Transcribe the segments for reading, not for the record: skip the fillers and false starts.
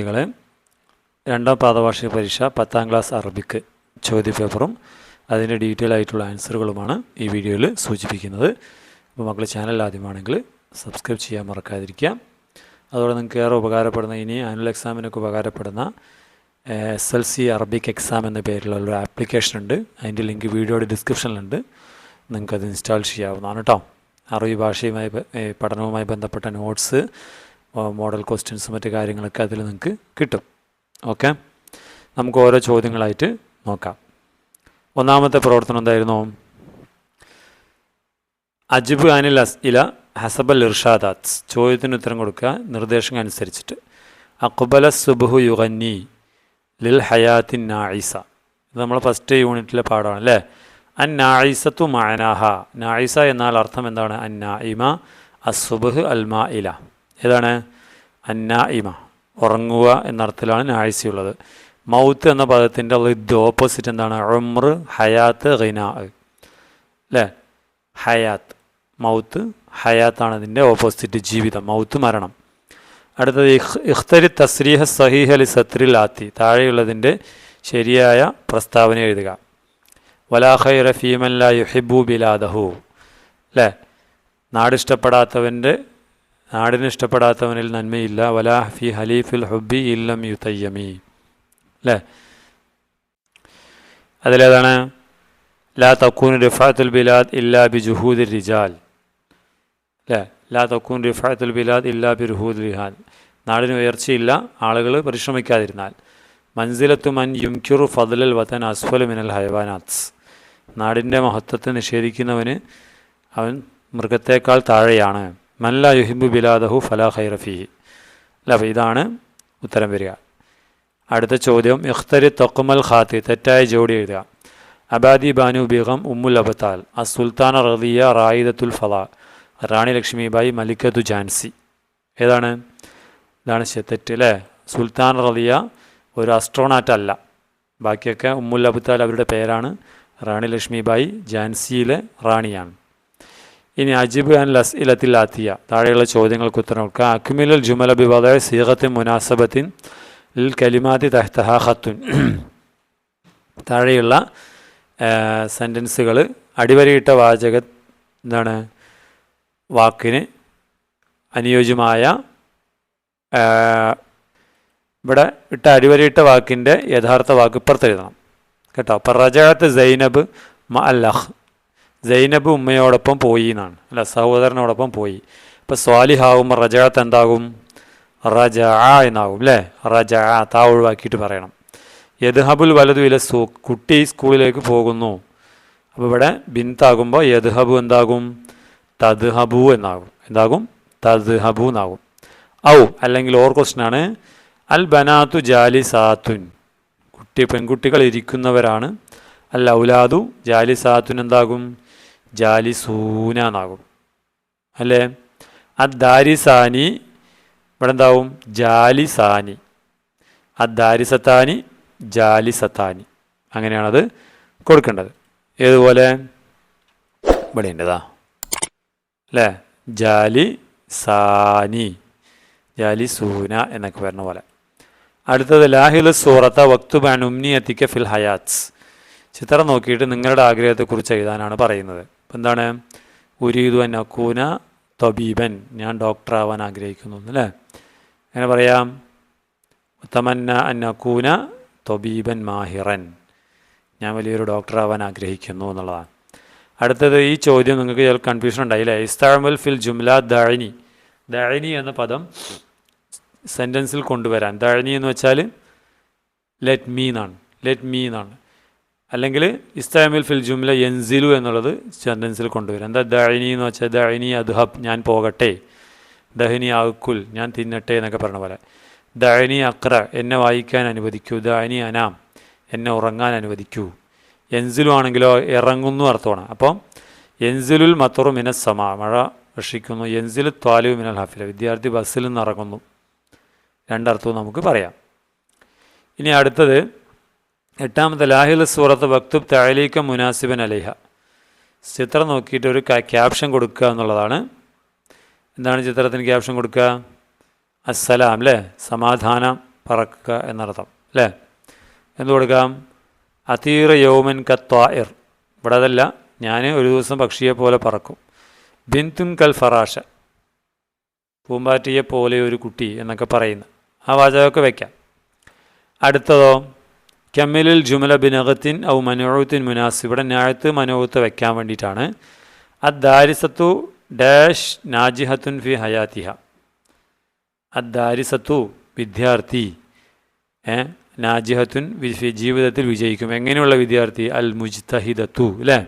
വിദ്യാർത്ഥികളെ, രണ്ടാം പാദവാർഷിക പരീക്ഷ 10ാം ക്ലാസ് അറബിക്ക് ചോദ്യപേപ്പറും അതിൻ്റെ ഡീറ്റെയിൽ ആയിട്ടുള്ള ആൻസറുകളുമാണ് ഈ വീഡിയോയിൽ സൂചിപ്പിക്കുന്നത്. അപ്പോൾ മക്കൾ ചാനൽ ആദ്യമാണെങ്കിൽ സബ്സ്ക്രൈബ് ചെയ്യാൻ മറക്കാതിരിക്കുക. അതോടെ നിങ്ങൾക്ക് ഏറെ ഉപകാരപ്പെടുന്ന, ഇനി ആനുവൽ എക്സാമിനൊക്കെ ഉപകാരപ്പെടുന്ന SLC അറബിക് എക്സാം എന്ന പേരിലുള്ള ഒരു ആപ്ലിക്കേഷൻ ഉണ്ട്. അതിൻ്റെ ലിങ്ക് വീഡിയോയുടെ ഡിസ്ക്രിപ്ഷനിലുണ്ട്. നിങ്ങൾക്കത് ഇൻസ്റ്റാൾ ചെയ്യാവുന്നതാണ് കേട്ടോ. അറബി ഭാഷയുമായി പഠനവുമായി ബന്ധപ്പെട്ട നോട്ട്സ്, മോഡൽ ക്വസ്റ്റ്യൻസ്, മറ്റു കാര്യങ്ങളൊക്കെ അതിൽ നിങ്ങൾക്ക് കിട്ടും. ഓക്കെ, നമുക്ക് ഓരോ ചോദ്യങ്ങളായിട്ട് നോക്കാം. ഒന്നാമത്തെ പ്രവർത്തനം എന്തായിരുന്നു? അജിബ് അനിൽ അസ്ഇല ഹസബൽ ഇർഷാദാത്ത്. ചോദ്യത്തിന് ഉത്തരം കൊടുക്കുക നിർദ്ദേശങ്ങൾ അനുസരിച്ചിട്ട്. അഖ്ബല സുബ്ഹു യുഗന്നി ലിൽ ഹയാത്തിൻ നായിസ. ഇത് നമ്മൾ ഫസ്റ്റ് യൂണിറ്റിലെ പാഠമാണ് അല്ലേ. അൻ നായിസത്തു മഅനാഹ. നായിസ എന്നാൽ അർത്ഥം എന്താണ്? അൻ നായിമ അസുബ്ഹ് അൽ മാഇല. ഏതാണ്? അൻ നായിമ, ഉറങ്ങുക എന്നർത്ഥത്തിലാണ് നായിസയുള്ളത്. മൗത്ത് എന്ന പദത്തിൻ്റെ ലിദ്, ഓപ്പോസിറ്റ് എന്താണ്? ഉംർ, ഹയാത്ത്, ഗിനാ അല്ലേ. ഹയാത്ത്, മൗത്ത്, ഹയാത്താണ് അതിൻ്റെ ഓപ്പോസിറ്റ്, ജീവിതം. മൗത്ത് മരണം. അടുത്തത് ഇഖ്തരി തസ്രീഹ സഹീഹ ലി സത്രിൽ ആത്തി. താഴെയുള്ളതിൻ്റെ ശരിയായ പ്രസ്താവന എഴുതുക. വലാ ഖൈറ ഫീമൻ ലാ യുഹിബ്ബു ബിലാദഹു അല്ലേ. നാടിന് ഇഷ്ടപ്പെടാത്തവനിൽ നന്മയില്ല. വലാ ഫി ഹലീഫിൽ ഹുബ്ബി ഇല്ലം യുതയ്യമി അല്ലേ. അതിലേതാണ്? ലാ തക്കൂൻ റിഫാത്തുൽ ബിലാദ് ഇല്ലാ ബി ജുഹൂദി റിജാൽ അല്ലേ. ലാ തക്കൂൻ റിഫാത്തുൽ ബിലാദ് ഇല്ലാ ബി റുഹൂദി റിഹാൽ. നാടിന് ഉയർച്ചയില്ല ആളുകൾ പരിശ്രമിക്കാതിരുന്നാൽ. മൻസിലത്തു മൻ യുംകിറു ഫദ്ലൽ വതൻ അസ്ഫല മിനൽ ഹയവാനാത്ത്. നാടിൻ്റെ മഹത്വത്തെ നിഷേധിക്കുന്നവന് അവൻ മൃഗത്തേക്കാൾ താഴെയാണ്. മൻ ലാ യുഹിബ്ബു ബിലാദഹു ഫലാ ഖൈറ ഫീഹി അല്ല. അപ്പോൾ ഇതാണ് ഉത്തരം വരിക. അടുത്ത ചോദ്യം ഇഖ്തരി തഖ്മൽ ഖാത്തി. തെറ്റായ ജോഡി എഴുതുക. അബാദി ബാനു ബീഗം ഉമ്മുൽ അബ്താൽ അസുൽത്താന റദിയ റായിദത്തുൽ ഫലാ റാണി ലക്ഷ്മിബായി മലിക്കത്തു ജാൻസി. ഏതാണ്? ഇതാണ് തെറ്റ് അല്ലേ. സുൽത്താൻ റദിയ ഒരു അസ്ട്രോണാറ്റ് അല്ല. ബാക്കിയൊക്കെ ഉമ്മുൽ അബ്താൽ അവരുടെ പേരാണ്. റാണി ലക്ഷ്മിബായി ജാൻസിയിലെ റാണിയാണ്. ഇനി അജിബ് അൻ അസ്ഇലത്തിൽ ആത്തിയ. താഴെയുള്ള ചോദ്യങ്ങൾക്ക് ഉത്തരം കൊടുക്കുക. അക്മിലുൽ ജുമല ബിവദ സീഗത്തിൻ മുനാസബത്തിൻ ലിൽ കലിമാതി തഹ്തഹാ ഖത്തുൻ. താഴെയുള്ള സെൻറ്റൻസുകൾ അടിവരയിട്ട എന്താണ് വാക്കിന് അനുയോജ്യമായ, ഇവിടെ ഇട്ട അടിവരയിട്ട വാക്കിൻ്റെ യഥാർത്ഥ വാക്ക് ഇപ്പുറത്ത് എഴുതണം കേട്ടോ. അപ്പം റജഅത്ത് സൈനബ് മ അല്ലഹ്. സൈനബ് ഉമ്മയോടൊപ്പം പോയി എന്നാണ് അല്ല, സഹോദരനോടൊപ്പം പോയി. ഇപ്പം സ്വാലിഹാവുമ്പോൾ റജഅത്ത് എന്താകും? റജഅ എന്നാകും അല്ലേ. റജഅ താ ഒഴിവാക്കിയിട്ട് പറയണം. യദ്ഹബുൽ വലതു ഇല സൂഖ്. കുട്ടി സ്കൂളിലേക്ക് പോകുന്നു. അപ്പോൾ ഇവിടെ ബിന്താകുമ്പോൾ യദ്ഹബു എന്താകും? തദ്ഹബു എന്നാകും. എന്താകും? തദ്ഹബു എന്നാകും. ഔ അല്ലെങ്കിൽ ഓർ ക്വസ്റ്റ്യനാണ്. അൽ ബനാത്തു ജാലിസാത്തുൻ. പെൺകുട്ടികൾ ഇരിക്കുന്നവരാണ്. അൽ ഔലാദു ജാലിസാത്തുൻ എന്താകും? ജാലിസൂന എന്നാകും അല്ലേ. അദ്ദാരിസാനി ഇവിടെ എന്താവും? ജാലിസാനി. അദ്ദാരിസത്താനി ജാലിസത്താനി. അങ്ങനെയാണത് കൊടുക്കേണ്ടത്. ഏതുപോലെ ഇവിടെ ഉണ്ടതാ അല്ലേ. ജാലിസാനി, ജാലിസൂന എന്നൊക്കെ പറഞ്ഞ പോലെ. അടുത്തത് ലാഹിൽ സൂറത്ത വക്തുബാൻ ഉംനിയത്തിക്ക ഫിൽ ഹയാത്ത്. ചിത്രം നോക്കിയിട്ട് നിങ്ങളുടെ ആഗ്രഹത്തെക്കുറിച്ച് എഴുതാനാണ് പറയുന്നത്. അപ്പം എന്താണ്? ഉരീദു അൻ അക്കൂന തബീബൻ. ഞാൻ ഡോക്ടറാവാൻ ആഗ്രഹിക്കുന്നു അല്ലേ. അങ്ങനെ പറയാം. തമന്ന അൻ അക്കൂന തബീബൻ മാഹിറൻ. ഞാൻ വലിയൊരു ഡോക്ടറാവാൻ ആഗ്രഹിക്കുന്നു എന്നുള്ളതാണ്. അടുത്തത് ഈ ചോദ്യം നിങ്ങൾക്ക് ചില കൺഫ്യൂഷൻ ഉണ്ടായില്ലേ. ഇസ്താമൽ ഫിൽ ജുംല ദഅനി. ദഅനി എന്ന പദം സെൻറ്റൻസിൽ കൊണ്ടുവരാൻ. ദഅനി എന്ന് വെച്ചാൽ ലെറ്റ് മീ എന്നാണ്. ലെറ്റ് മീ എന്നാണ്. അല്ലെങ്കിൽ ഇസ്താമിൽ ഫിൽ ജുംല യൻസിലു എന്നുള്ളത് സെൻറ്റൻസിൽ കൊണ്ടുവരാം. എന്താ ദഅനി എന്ന് വെച്ചാൽ? ദഅനി അദ്ഹബ്, ഞാൻ പോകട്ടെ. ദഹനി അക്കുൽ, ഞാൻ തിന്നട്ടെ എന്നൊക്കെ പറഞ്ഞ പോലെ. ദഅനി അഖ്റ, എന്നെ വായിക്കാൻ അനുവദിക്കൂ. ദഅനി അനാം, എന്നെ ഉറങ്ങാൻ അനുവദിക്കൂ. യൻസിലു ആണെങ്കിലോ ഇറങ്ങുന്നു അർത്ഥമാണ്. അപ്പോൾ യൻസിലുൽ മത്തറു മിനസ് സമ, മഴ വർഷിക്കുന്നു. യൻസിലു ത്വാലു മിനൽ ഹഫില, വിദ്യാർത്ഥി ബസ്സിൽ നിന്ന് ഇറങ്ങുന്നു. രണ്ടർത്ഥവും നമുക്ക് പറയാം. ഇനി അടുത്തത് എട്ടാമത്തെ ലാഹിൽ സൂറത്ത് വക്തുബ് തഅലീക മുനാസിബൻ അലൈഹ. ചിത്രം നോക്കിയിട്ട് ഒരു ക്യാപ്ഷൻ കൊടുക്കുക എന്നുള്ളതാണ്. എന്താണ് ചിത്രത്തിന് ക്യാപ്ഷൻ കൊടുക്കുക? അസ്സലാം അല്ലേ, സമാധാനം പറക്കുക എന്നർത്ഥം അല്ലേ? എന്ത് കൊടുക്കാം? അതീറ യൗമൻ കത്വാഇർ, ഇവിടെ അതല്ല, ഞാൻ ഒരു ദിവസം പക്ഷിയെ പോലെ പറക്കും. ബിന്തുൻ കൽ ഫറാഷ, പൂമ്പാറ്റിയെ പോലെ ഒരു കുട്ടി എന്നൊക്കെ പറയുന്നു. ആ വാചകമൊക്കെ വയ്ക്കാം. അടുത്തതോ കമ്മിലിൽ ജുമല ബിനഗത്തിൻ ഔ മനോഴത്തിൻ മുനാസ്, ഇവിടെ നാഴത്ത് മനോഴത്ത് വയ്ക്കാൻ വേണ്ടിയിട്ടാണ്. അദ്ദാരിസത്തു ഡാഷ് നാജിഹത്തുൻ ഫി ഹയാത്തിഹ, അദ്ദാരിസത്തു വിദ്യാർത്ഥി, നാജിഹത്തുൻ ജീവിതത്തിൽ വിജയിക്കും. എങ്ങനെയുള്ള വിദ്യാർത്ഥി? അൽ മുജ്തഹിദത്തു അല്ലേ?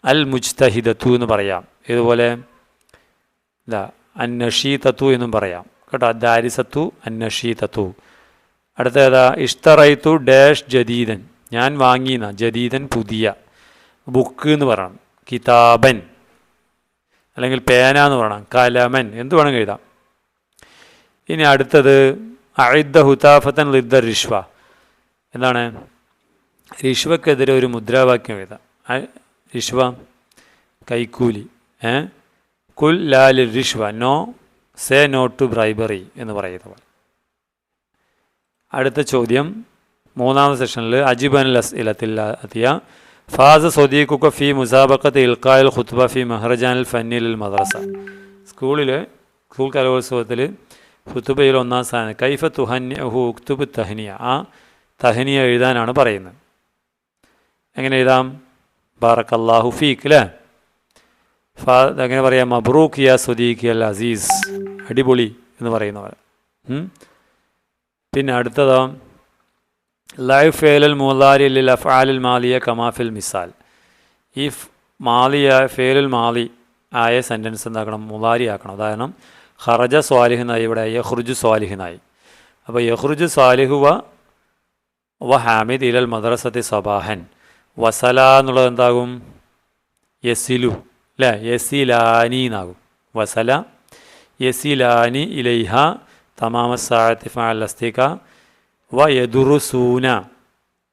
അൽ മുജ്തഹിദത്തു എന്ന് പറയാം. ഇതുപോലെ അന്നഷീതത്തു എന്നും പറയാം കേട്ടോ. അദ്ദാരിസത്തു അന്നഷീതത്തു. അടുത്ത ഏതാ? ഇഷ്തറൈത്തു ഡാഷ് ജദീദൻ, ഞാൻ വാങ്ങിയെന്ന, ജദീദൻ പുതിയ, ബുക്ക് എന്ന് പറയണം, കിതാബൻ അല്ലെങ്കിൽ പേന എന്ന് പറയണം, കലമൻ, എന്ത് വേണമെങ്കിൽ എഴുതാം. ഇനി അടുത്തത് അഇദ്ദ ഹുതാഫത്തൻ ലിദ്ദ റിഷ്വ, എന്താണ്? റിഷ്വക്കെതിരെ ഒരു മുദ്രാവാക്യം എഴുതാം. റിഷ്വ കൈക്കൂലി, കുൽ ലാൽ റിഷ്വ, no, say no to bribery എന്ന് പറയുന്ന പോലെ. അടുത്ത ചോദ്യം മൂന്നാമത്തെ സെഷനിൽ അജിബൻ അസ്ഇലത്തിയ ഫാസ സൊദീഖുക ഫി മുസാബഖത്ത് ഇൽഖായിൽ ഖുത്ബ ഫി മഹ്റജാനിൽ ഫന്നിൽ മദ്രസ, സ്കൂൾ കലോത്സവത്തിൽ ഖുത്ബയിൽ ഒന്നാം സ്ഥാനം. കൈഫ തുഹന്യഹു ഉക്തുബ് തഹ്നിയ, ആ തഹ്നിയ എഴുതാനാണ് പറയുന്നത്. എങ്ങനെ എഴുതാം? ബാറക്കല്ലാഹു ഫീക്ക് അല്ലേ? എങ്ങനെ പറയാം? മബ്രൂക്ക് യാ സ്വദീഖി അൽ അസീസ്, അടിപൊളി എന്ന് പറയുന്ന പോലെ. പിന്നെ അടുത്തതോ ലൈഫ് ഫേലൽ മുലാരി ലിൽ അഫ്ആലിൽ മാലിയ കമാഫിൽ മിസാൽ, ഈ മാലിയ ഫേലുൽ മാലി ആയ സെൻറ്റൻസ് എന്താക്കണം? മുലാരി ആക്കണം. ഉദാഹരണം ഖറജ സ്വാലിഹിനായി, ഇവിടെ യഖ്റുജു സ്വാലിഹിനായി. അപ്പോൾ യഖ്റുജു സ്വാലിഹു വ ഹാമിദ് ഇലൽ മദ്രസത്തി സബാഹൻ, വസല എന്നുള്ളത് എന്താകും? യസിലു അല്ലേ? യസിലാനി എന്നാകും. വസല യസിലാനി ഇലൈഹ തമാമ സാഅത്തി ഫഅൽ അസ്തിക വ യദുറുസൂന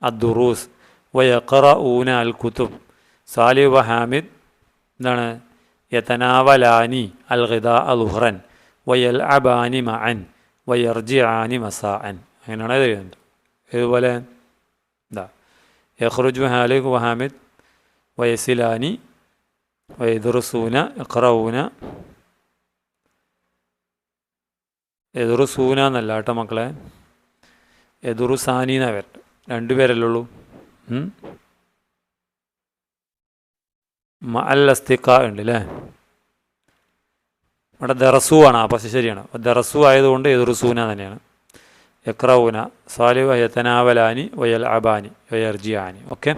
അദ്ദുറൂസ് വ യഖറഊന അൽ കുതുബ്. സാലിഹ് വ ഹാമിദ് എന്താണ്? യതനാവലാനി അൽ ഗിദാ ളുഹ്റൻ വ യൽഅബാനി മഅൻ വ യർജിആനി മസാഅൻ. അങ്ങനെയാണ് എഴുതുന്നത്. ഇതുപോലെ എന്താ? യഖ്റുജു സാലിഹ് വ ഹാമിദ് വ യസിലാനി വ യദുറുസൂന യഖറഊന, എതുറുസൂന എന്നല്ല കേട്ടോ മക്കളെ, എതുറുസാനി എന്നാണ് വരട്ടെ, രണ്ടുപേരല്ലേ ഉള്ളൂ. മഅൽ അസ്തിഖ ഉണ്ട് അല്ലേ? ഇവിടെ ദറസു ആണ്, പക്ഷെ ശരിയാണ്. ദറസു ആയതുകൊണ്ട് എതുറുസൂന തന്നെയാണ്. യക്രഊന സാലിഹ് വയതനാവലാനി വയൽ അബാനി വയർജിയാനി. ഓക്കെ,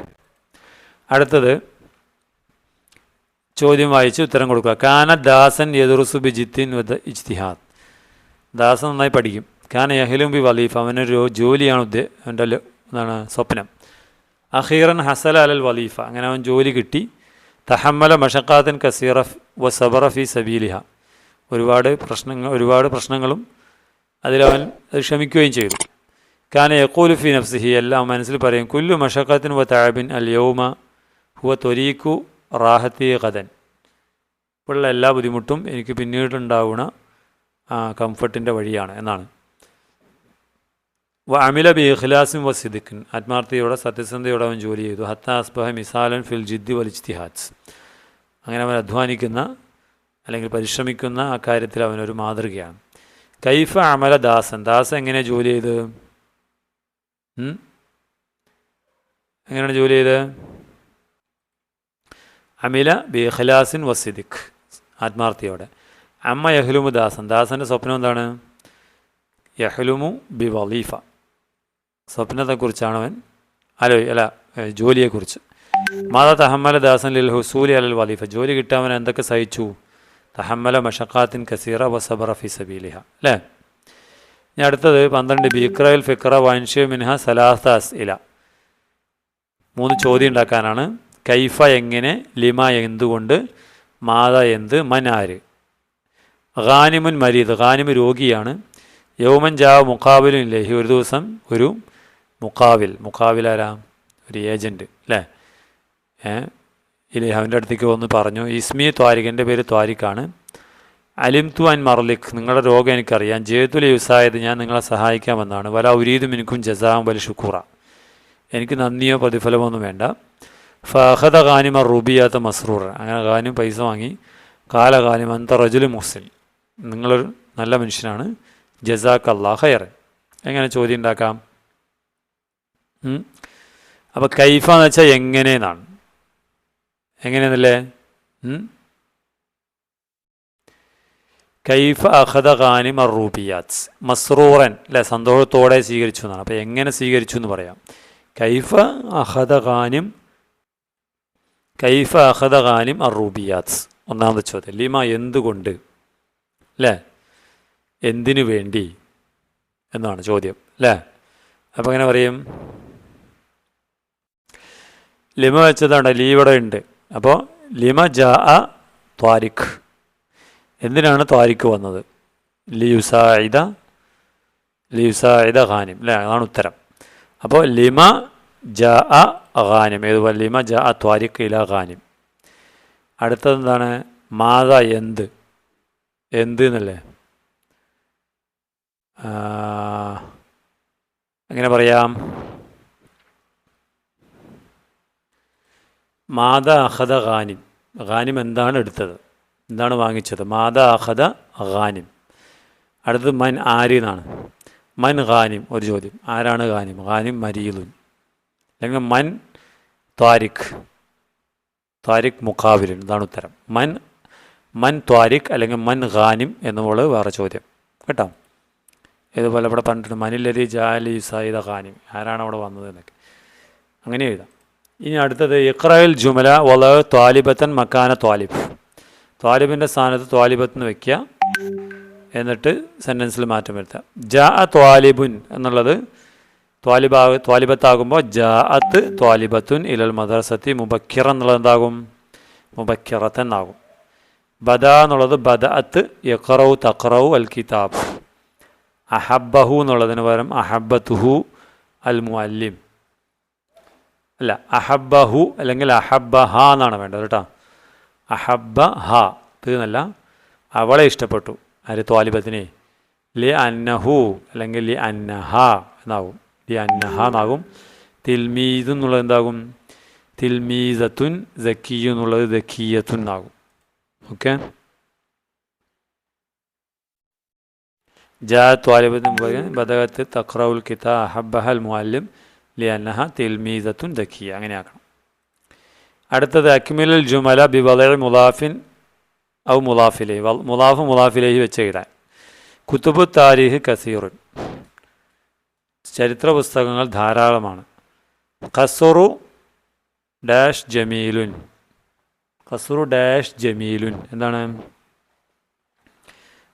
അടുത്തത് ചോദ്യം വായിച്ച് ഉത്തരം കൊടുക്കുക. കാന ദാസൻ യദുറുസു ബി ജിത്തിൻ വ ഇജ്തിഹാദ്, ദാസൻ നന്നായി പഠിക്കും. കാന യഹ്ലും ബി വലീഫ, അവനൊരു ജോലിയാണ് അവൻ്റെ എന്താണ് സ്വപ്നം. അഖീറൻ ഹസല അലൽ വലീഫ, അങ്ങനെ അവൻ ജോലി കിട്ടി. തഹമ്മല മഷക്കാത്തൻ കസീറ വ സബറ ഫി സബീലിഹ, ഒരുപാട് പ്രശ്നങ്ങളും അതിലവൻ അത് ക്ഷമിക്കുകയും ചെയ്തു. കാന യഖൂലു ഫി നഫ്സിഹി, എല്ലാം മനസ്സിൽ പറയും. കുല്ലു മഷക്കാത്തിൻ വ തഅബിൻ അൽ യൗമ ഹുവ ത്വരീഖു റാഹത്തി ഖദൻ, ഇപ്പോഴുള്ള എല്ലാ ബുദ്ധിമുട്ടും എനിക്ക് പിന്നീടുണ്ടാവുന്ന കംഫർട്ടിൻ്റെ വഴിയാണ് എന്നാണ്. വ അമില ബി ഇഖ്ലാസിൻ വ സിദ്ഖിൻ, ആത്മാർത്ഥതയോടെ സത്യസന്ധതയോടെ അവൻ ജോലി ചെയ്തു. ഹത്ത അസ്ബഹ മിസാലൻ ഫിൽ ജിദ്ദി വൽ ഇജ്തിഹാദ്, അങ്ങനെ അവൻ അധ്വാനിക്കുന്ന അല്ലെങ്കിൽ പരിശ്രമിക്കുന്ന ആ കാര്യത്തിൽ അവനൊരു മാതൃകയാണ്. കൈഫ അമല ദാസൻ, ദാസൻ എങ്ങനെ ജോലി ചെയ്ത്? എങ്ങനെയാണ് ജോലി ചെയ്ത്? അമില ബി ഇഖ്ലാസിൻ വ സിദ്ഖ്, ആത്മാർത്ഥതയോടെ. അമ്മ യഹ്ലുമു ദാസൻ, ദാസൻ്റെ സ്വപ്നം എന്താണ്? യഹ്ലുമു ബി വലീഫ, സ്വപ്നത്തെക്കുറിച്ചാണ് അവൻ ജോലിയെക്കുറിച്ച്. മാതാ തഹമ്മല ദാസൻ ലിൽ ഹുസൂലി അലൽ വലീഫ, ജോലി കിട്ടാൻ എന്തൊക്കെ സഹിച്ചു? തഹമ്മല മഷക്കാത്തിൻ കസീറ വ സബറ ഫി സബീലിഹ അല്ലേ? ഇനി അടുത്തത് 12 ബിക്രയിൽ ഫിക്ര വൻഷ്യ മിൻഹ സലാസ അസ്ഇല, 3 ചോദ്യം ഉണ്ടാക്കാനാണ്. കൈഫ എങ്ങനെ, ലിമ എന്തുകൊണ്ട്, മാത എന്ത്, മൻ ആര്. ഖാനിമുൻ മരീദ്, ഖാനിമ് രോഗിയാണ്. യൗമൻ ജാ മുഖാബിലുൻ ഇലൈഹി, ഒരു ദിവസം ഒരു മുഖാബിൽ ആരാ? ഒരു ഏജൻറ്റ് അല്ലേ? ഇലൈഹി, അവൻ്റെ അടുത്തേക്ക് വന്ന് പറഞ്ഞു. ഇസ്മി ത്വാരിഖ്, എൻ്റെ പേര് ത്വാരിഖാണ്. അലിംതു അൻ മർലിഖ്, നിങ്ങളുടെ രോഗം എനിക്കറിയാം. ജേതുൽ യുസായത്, ഞാൻ നിങ്ങളെ സഹായിക്കാമെന്നാണ്. വല ഉരീദു മിൻകും ജസാം വൽ ഷുക്കൂറ, എനിക്ക് നന്ദിയോ പ്രതിഫലമോ ഒന്നും വേണ്ട. ഫഹദ ഖാനിമ റുബിയാത്ത മസ്റൂർ, അങ്ങനെ ഖാനിം പൈസ വാങ്ങി. കാല ഖാനിം അന്ത റജുൽ മുഹ്സിൻ, നിങ്ങളൊരു നല്ല മനുഷ്യനാണ്. ജസാക്ക് അല്ലാഹ് ഖൈറൻ. എങ്ങനെ ചോദ്യം ഉണ്ടാക്കാം? അപ്പോൾ കൈഫ എന്ന് വെച്ചാൽ എങ്ങനെയെന്നാണ്. എങ്ങനെയെന്നല്ലേ? കൈഫ അഖദ ഖാനിം അറൂബിയാത്ത് മസ്റൂറൻ, അല്ലേ, സന്തോഷത്തോടെ സ്വീകരിച്ചു എന്നാണ്. അപ്പോൾ എങ്ങനെ സ്വീകരിച്ചു എന്ന് പറയാം. കൈഫ അഖദ ഖാനിം അറൂബിയാത്ത്, ഒന്നാമത്തെ ചോദ്യം. ലിമ, എന്തുകൊണ്ട്, അല്ലേ, എന്തിനു വേണ്ടി എന്നാണ് ചോദ്യം, അല്ലേ. അപ്പോൾ എങ്ങനെ പറയും? ലിമ വെച്ചതാണ്, ലീവിടെ ഉണ്ട്. അപ്പോൾ ലിമ ജാ ത്വാരിഖ്, എന്തിനാണ് ത്വാരിഖ് വന്നത്? ലിയുസായിദ ഖാനിം, അല്ലേ, അതാണ് ഉത്തരം. അപ്പോൾ ലിമ ജാ ഖാനിം, ഏതുപോലെ ലിമ ജാ ത്വാരിഖ് ഇല ഖാനിം. അടുത്തത് എന്താണ്? മാത, എന്ത് എന്നല്ലേ. എങ്ങനെ പറയാം? മാത അഖദ ഖാനിം, ഖാനിം എന്താണ് എടുത്തത്, എന്താണ് വാങ്ങിച്ചത്? മാത അഖദ ഖാനിം. അടുത്തത് മൻ, ആര് എന്നാണ്. മൻ ഖാനിം, ഒരു ചോദ്യം, ആരാണ് ഖാനിം? ഖാനിം മരീലുൻ. അല്ലെങ്കിൽ മൻ ത്വാരിഖ് മുഖാബിലുൻ, ഇതാണ് ഉത്തരം. മൻ ത്വാരിഖ് അല്ലെങ്കിൽ മൻ ഖാനിം എന്നുള്ളത് വേറെ ചോദ്യം കേട്ടോ. ഇതുപോലെ ഇവിടെ പറഞ്ഞിട്ടുണ്ട് മനില്ലതി ജാലി സൈദ ഖാനിം, ആരാണ് അവിടെ വന്നത് എന്നൊക്കെ, അങ്ങനെ എഴുതാം. ഇനി അടുത്തത് ഇഖ്റയിൽ ജുമല വല ത്വാലിബത്തൻ മക്കാന ത്വാലിബ്, ത്വാലിബിൻ്റെ സ്ഥാനത്ത് ത്വാലിബത്ത് വയ്ക്കുക, എന്നിട്ട് സെൻറ്റൻസിൽ മാറ്റം വരുത്തുക. ജാ ത്വാലിബുൻ എന്നുള്ളത് ത്വാലിബത്താകുമ്പോൾ ജാഅത്ത് ത്വാലിബത്തുൻ ഇലൽ മദ്രസത്തി മുബക്കിറ എന്നുള്ളത് എന്താകും? മുബക്കിറത്തൻ ആകും. ബദ എന്നുള്ളത് ബദഅത്ത് യഖറൗ തഖറൗ അൽ കിതാബ്. അഹബ്ബഹു എന്നുള്ളതിന് പകരം അഹബ്ബത്തുഹു അൽ മുഅല്ലിം, അല്ല അഹബ്ബഹു അല്ലെങ്കിൽ അഹബ്ബഹ എന്നാണ് വേണ്ടത് കേട്ടോ. അഹബ്ബഹ തീർന്നല്ല, അവളെ ഇഷ്ടപ്പെട്ടു. ആര്? ത്വാലിബത്തിനെ. ലി അന്നഹു അല്ലെങ്കിൽ ലി അന്നഹ എന്നാകും, ലി അന്നഹ എന്നാകും. തിൽമീദ് എന്നുള്ളത് എന്താകും? തിൽമീസത്തുൻ. സക്കിയു എന്നുള്ളത് ദക്കിയത്തുൻ എന്നാകും. ഓക്കെ. ജാ ത്വാലിബത്തുൻ ബദഅത്ത് തഖറഉൽ കിതാബ് അഹബ്ബഹൽ മുഅല്ലിം ലി അന്നഹ തിൽമീസത്തുൻ ദക്കിയ, അങ്ങനെ ആക്കണം. അടുത്തത് അക്മിലുൽ ജുമല ബി വദഇ മുളാഫിൻ ഔ മുളാഫിലൈഹി, മുളാഫ് മുളാഫിലൈഹി വെച്ച് എഴുതാൻ. കുതുബു താരീഖ് കസീറുൻ, ചരിത്ര പുസ്തകങ്ങൾ ധാരാളമാണ്. ഖസ്റു ഡാഷ് ജമീലുൻ, ഖസ്റു ഡാഷ് ജമീലുൻ എന്താണ്?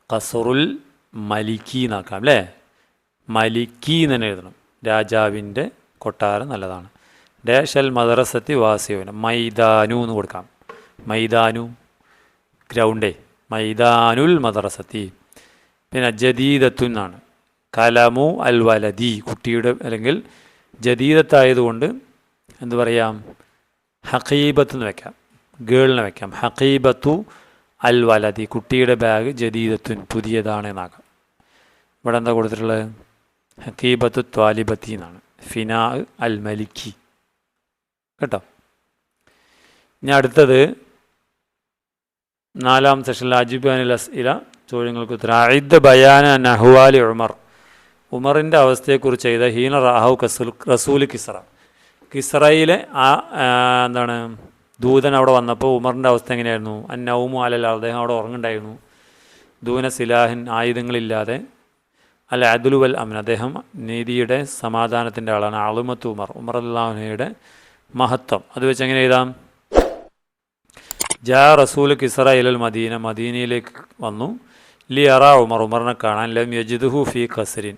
ഖസ്റുൽ മലിക്കി എന്നാക്കാം, അല്ലേ. മലിക്കി എന്ന് തന്നെ എഴുതണം, രാജാവിൻ്റെ കൊട്ടാരം നല്ലതാണ്. ഡാഷ് അൽ മദ്രസത്തി വാസിയോന, മൈദാനു എന്ന് കൊടുക്കാം. മൈദാനു ഗ്രൗണ്ടേ, മൈദാനുൽ മദ്രസത്തി. പിന്നെ ജദീദത്തുൻ എന്നാണ്. കലമു അൽ വലദി, കുട്ടിയുടെ, അല്ലെങ്കിൽ ജദീദത്തായതുകൊണ്ട് എന്ത് പറയാം? ഹഖീബത്ത് എന്ന് വെക്കാം, ഗേളിനെ വെക്കാം. ഹഖീബത്തു അൽ വലദി, കുട്ടിയുടെ ബാഗ്. ജദീദത്തുൻ, പുതിയതാണ് എന്നാക്കാം. ഇവിടെ എന്താ കൊടുത്തിട്ടുള്ളത്? ഹഖീബത്തു ത്വാലിബത്തി എന്നാണ്. ഫിനാ അൽ മലിക്കി കേട്ടോ. ഇനി അടുത്തത് 4ാം സെഷനിൽ അജിബാനിൽ അസ്ഇല, ചോദ്യങ്ങൾക്ക് ഉത്തരം. അഇദ് ബയാന നഹ്വാലി ഉമർ, ഉമറിൻ്റെ അവസ്ഥയെക്കുറിച്ച് ചെയ്ത ഹീന റാഹു റസൂൽ കിസ്റ, കിസ്റയിലെ എന്താണ് ദൂതൻ അവിടെ വന്നപ്പോൾ ഉമറിൻ്റെ അവസ്ഥ എങ്ങനെയായിരുന്നു? അന്നൗമു അലൽ, അദ്ദേഹം അവിടെ ഉറങ്ങുണ്ടായിരുന്നു. ദൂന സിലാഹിൻ, ആയുധങ്ങളില്ലാതെ. അൽ അദ്ലു വൽ അമൻ, അദ്ദേഹം നീതിയുടെ സമാധാനത്തിൻ്റെ ആളാണ്. അളുമത്ത് ഉമർ, ഉമർ അല്ലാഹുയുടെ മഹത്വം. അത് വെച്ച് എങ്ങനെ എഴുതാം? ജാ റസൂൽ കിസ്റ ഇലൽ മദീന, മദീനയിലേക്ക് വന്നു. ലി അറ ഉമർ, ഉമറിനെ കാണാൻ. ലം യജിദുഹു ഫി ഖസ്രിൻ,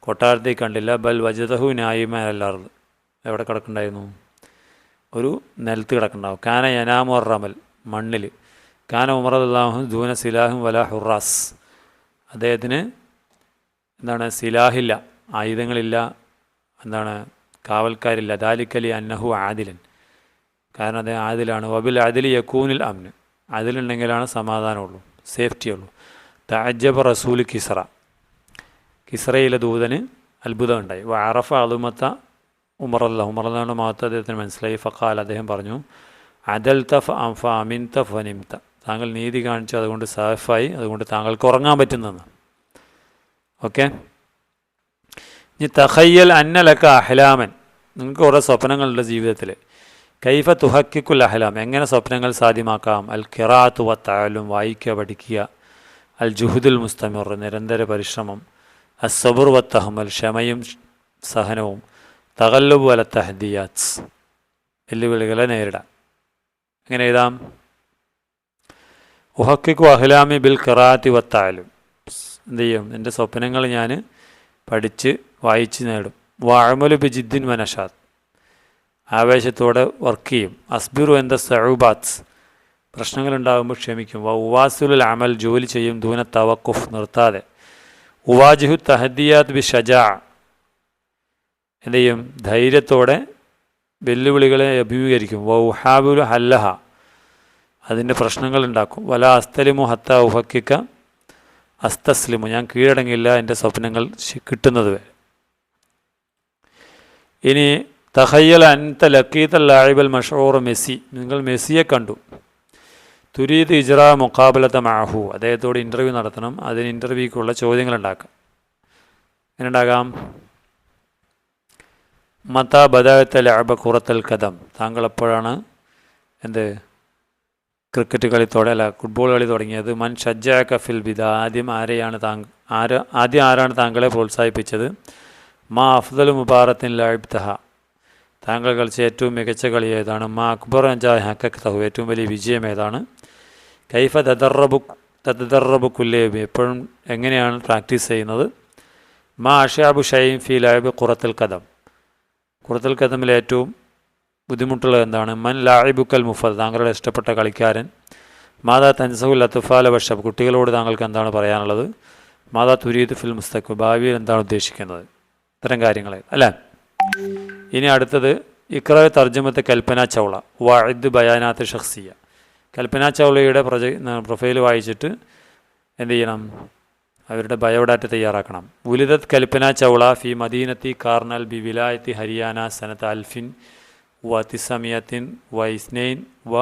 കൊട്ടാരത്തിൽ കണ്ടില്ല. ബൽ വജദഹു നായിമൻ അൽ അർദ്, എവിടെ കിടക്കുന്നുണ്ടായിരുന്നു? ഒരു നിലത്ത് കിടക്കുന്നുണ്ടാവും. കാന യനാമു റമൽ, മണ്ണിൽ. കാന ഉമർ അല്ലാഹു ദൂന സിലാഹും വല ഹുറാസ്, അദ്ദേഹത്തിന് എന്താണ്? സിലാഹില്ല, ആയുധങ്ങളില്ല, എന്താണ്? കാവൽക്കാരില്ല. ദാലിക്കലി അന്നഹു ആദിലൻ, കാരണം അദ്ദേഹം ആദിലാണ്. വബിൽ അദിൽ യക്കൂനിൽ അമ്ന്, അതിലുണ്ടെങ്കിലാണ് സമാധാനമുള്ളൂ, സേഫ്റ്റി ഉള്ളൂ. തഅജ്ജബ റസൂൽ കിസ്റ, കിസ്റയിലെ ദൂതന് അത്ഭുതം ഉണ്ടായി. വഅറഫ അളുമത്ത ഉമറുള്ള മഹത്വം അദ്ദേഹത്തിന് മനസ്സിലായി. ഫഖാൽ, അദ്ദേഹം പറഞ്ഞു, അദൽത ഫ അമിൻത ഫനിംത, താങ്കൾ നീതി കാണിച്ചു, അതുകൊണ്ട് സാഫായി, അതുകൊണ്ട് താങ്കൾക്ക് ഉറങ്ങാൻ പറ്റുന്നതെന്ന്. ഓക്കെ. ഇനി തഖയ്യൽ അന്നലക്ക അഹ്ലാമൻ, നിങ്ങൾക്ക് കുറേ സ്വപ്നങ്ങളുണ്ട് ജീവിതത്തിൽ. കൈഫ തുഹക്കിക്കുൽ അഹ്ലാം, എങ്ങനെ സ്വപ്നങ്ങൾ സാധ്യമാക്കാം. അൽ ഖിറാഅത്തു വ തഅല്ലും, വായിക്കുക പഠിക്കുക. അൽ ജുഹുദുൽ മുസ്തമിർ, നിരന്തര പരിശ്രമം. അസ്സബുർ വ തഹമ്മൽ, ക്ഷമയും സഹനവും. തഗല്ലുബ് വല തഹദിയാത്ത്, വെല്ലുവിളികളെ നേരിടാം. എങ്ങനെ എഴുതാം. ഉഹക്കിക്കു അഹ്ലാമി ബിൽ ഖിറാഅത്തി വ തഅല്ലും, എന്ത് ചെയ്യും, എൻ്റെ സ്വപ്നങ്ങൾ ഞാൻ പഠിച്ച് വായിച്ച് നേടും. വഅമലു ബി ജിദ്ദിൻ വ നഷാത്ത്, ആവേശത്തോടെ വർക്ക് ചെയ്യും. അസ്ബിറു എന്ത സഉബാത്ത്, പ്രശ്നങ്ങളുണ്ടാകുമ്പോൾ ക്ഷമിക്കും. വ ഉവാസുലുൽ അമൽ, ജോലി ചെയ്യും. ദൂന തവക്കുഫ്, നിർത്താതെ. ഉവാജിഹു തഹദിയാത്ത് ബി ഷജാ, എന്ത് ചെയ്യും, ധൈര്യത്തോടെ വെല്ലുവിളികളെ അഭിമുഖീകരിക്കും. വ ഉഹാബുലു ഹല്ലഹ, അതിൻ്റെ പ്രശ്നങ്ങൾ ഉണ്ടാക്കും. വല അസ്തലിമു ഹത്ത ഉഹക്കിക്ക അസ്തസ്ലിമു, ഞാൻ കീഴടങ്ങില്ല എൻ്റെ സ്വപ്നങ്ങൾ കിട്ടുന്നത് വരെ. ഇനി തഖയ്യൽ അൻത ലക്കീത ലാഇബൽ മഷ്ഊർ മെസ്സി, നിങ്ങൾ മെസ്സിയെ കണ്ടു. തുരീദ് ഇജ്റാ മുഖാബലത മഅഹു, അദ്ദേഹത്തോട് ഇൻ്റർവ്യൂ നടത്തണം. അതിന് ഇൻ്റർവ്യൂക്കുള്ള ചോദ്യങ്ങൾ ഉണ്ടാക്കാം. എങ്ങനെ ഉണ്ടാകാം. മതാ ബദഅത ലഅബ ഖുറത്തൽ ഖദം, താങ്കൾ എപ്പോഴാണ് ക്രിക്കറ്റ് കളിത്തോടെ അല്ല ഫുട്ബോൾ കളി തുടങ്ങിയത്. മൻ ഷജ്ജഅക ഫിൽ ബിദ, ആദ്യം ആരാണ് താങ്കളെ പ്രോത്സാഹിപ്പിച്ചത്. മാ അഫ്ദലു മുബാറത്തിൻ ലഅബ്തഹ, താങ്കൾ കളിച്ച ഏറ്റവും മികച്ച കളി ഏതാണ്. മാ അക്ബർ അൻജാഹ് ഹഖഖ്തഹു, ഏറ്റവും വലിയ വിജയം ഏതാണ്. കൈഫ തദറബു കുല്ലേബ്, എപ്പോഴും എങ്ങനെയാണ് പ്രാക്ടീസ് ചെയ്യുന്നത്. മാ അഷാബു ഷൈൻ ഫി ലഅബ് ഖുറത്തുൽ ഖദം, ഖുറത്തുൽ ഖദമിലെ ഏറ്റവും ബുദ്ധിമുട്ടുള്ളത് എന്താണ്. മൻ ലാഇബുക്കൽ മുഫദ്, താങ്കളുടെ ഇഷ്ടപ്പെട്ട കളിക്കാരൻ. മാതാ തൻസഹുൽ അത്ഫാല വഷബ്, കുട്ടികളോട് താങ്കൾക്ക് എന്താണ് പറയാനുള്ളത്. മാതാ തുരീദ് ഫിൽ മുസ്തഖ്ബിൽ, ഭാവിയിൽ എന്താണ് ഉദ്ദേശിക്കുന്നത്. ഇത്തരം കാര്യങ്ങൾ അല്ലേ. ഇനി അടുത്തത് ഇഖ്റ തർജമത്ത് കൽപ്പന ചൗള വഅദ് ബയാനാത്ത് ഷഖ്സിയ, കൽപ്പന ചൗളയുടെ പ്രൊഫൈൽ വായിച്ചിട്ട് എന്ത് ചെയ്യണം, അവരുടെ ബയോഡാറ്റ തയ്യാറാക്കണം. ഉലിദത് കൽപ്പന ചൗള ഫി മദീനത്തി കാർണൽ ബി വിലായത്തി ഹരിയാന സനത്ത് അൽഫിൻ വ തിസമിയത്തിൻ വ ഇസ്നൈൻ വ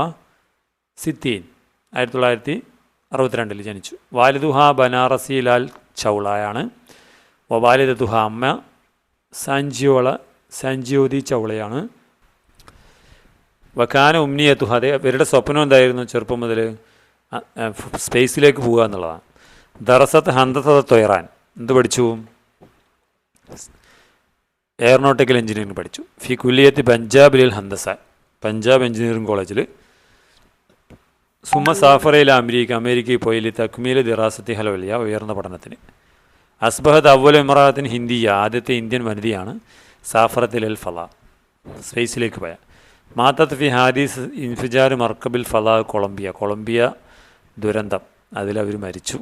സിത്തീൻ, 1962 ജനിച്ചു. വാലിദുഹ ബനാറസി ലാൽ ചൗളയാണ്. വ വാലിദതുഹ, അമ്മ സഞ്ജ്യോതി ചൗളയാണ്. വക്കാന ഉമ്നിയത്തുഹ, അതെ ഇവരുടെ സ്വപ്നം എന്തായിരുന്നു ചെറുപ്പം മുതൽ സ്പേസിലേക്ക് പോകുക എന്നുള്ളതാണ്. ദറസത്ത് ഹന്തസത്ത് തൊയറാൻ, എന്ത് പഠിച്ചു, എയറോനോട്ടിക്കൽ എഞ്ചിനീയറിംഗ് പഠിച്ചു. ഫി കുല്ലിയത്ത് പഞ്ചാബിലിൽ ഹന്തസ, പഞ്ചാബ് എഞ്ചിനീയറിംഗ് കോളേജിൽ. സുമ സാഫറയിൽ അമേരിക്കയിൽ പോയി തക്മീൽ ദിറാസത്തി ഹലവലിയ, ഉയർന്ന പഠനത്തിന്. അസ്ബഹത്ത് അവൽ ഇമറാത്തിന് ഹിന്ദിയ, ആദ്യത്തെ ഇന്ത്യൻ വനിതയാണ്. സാഫറത്തിൽ അൽ ഫല, സ്പേസിലേക്ക് പോയ. മാത്തത്ത് ഫി ഹാദിസ് ഇൻഫിജാർ മർക്കബിൽ ഫല കൊളംബിയ ദുരന്തം, അതിലവർ മരിച്ചു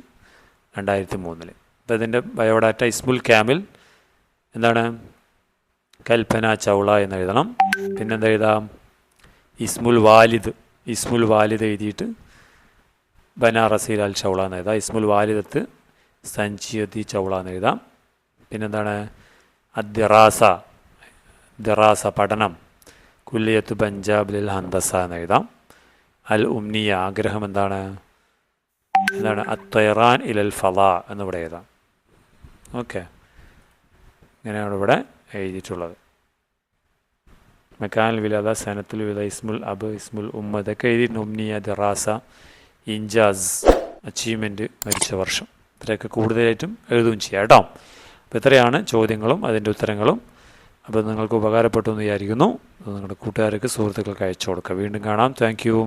2003. അപ്പോൾ ഇതിൻ്റെ ബയോഡാറ്റ ഇസ്മുൽ കാമിൽ എന്താണ്, കൽപ്പന ചൗള എന്ന് എഴുതണം. പിന്നെന്താ എഴുതാം, ഇസ്മുൽ വാലിദ് എഴുതിയിട്ട് ബനാറസിൽ അൽ ചൗള എന്ന് എഴുതാം. ഇസ്മുൽ വാലിദത്ത് സഞ്ജിയതി ചൗള എന്ന് എഴുതാം. പിന്നെന്താണ് ദിറാസ പഠനം, കുല്ലിയത്ത് പഞ്ചാബിൽ ഹന്തസ എന്ന് എഴുതാം. അൽ ഉംനിയ ആഗ്രഹം എന്താണ് അത്തൊയറാൻ ഇലൽ ഫലാ എന്നിവിടെ എഴുതാം. ഓക്കെ, ഇങ്ങനെയാണ് ഇവിടെ എഴുതിയിട്ടുള്ളത്. മെക്കാനിൽ വിലാദ, സനത്തുൽ വില, ഇസ്മുൽ അബ്, ഇസ്മുൽ ഉമ്മ, ഇതൊക്കെ എഴുതിയിട്ടുണ്ട്. ഉംനിയ, ദിറാസ, ഇൻജാസ്, അച്ചീവ്മെൻറ്റ്, മരിച്ച വർഷം, ഇത്രയൊക്കെ കൂടുതലായിട്ടും എഴുതുകയും ചെയ്യാം കേട്ടോ. അപ്പോൾ ഇത്രയാണ് ചോദ്യങ്ങളും അതിൻ്റെ ഉത്തരങ്ങളും. അപ്പോൾ നിങ്ങൾക്ക് ഉപകാരപ്പെട്ടു എന്ന് വിചാരിക്കുന്നു. നിങ്ങളുടെ കൂട്ടുകാർക്ക് സുഹൃത്തുക്കൾക്ക് അയച്ചു കൊടുക്കുക. വീണ്ടും കാണാം. Thank you.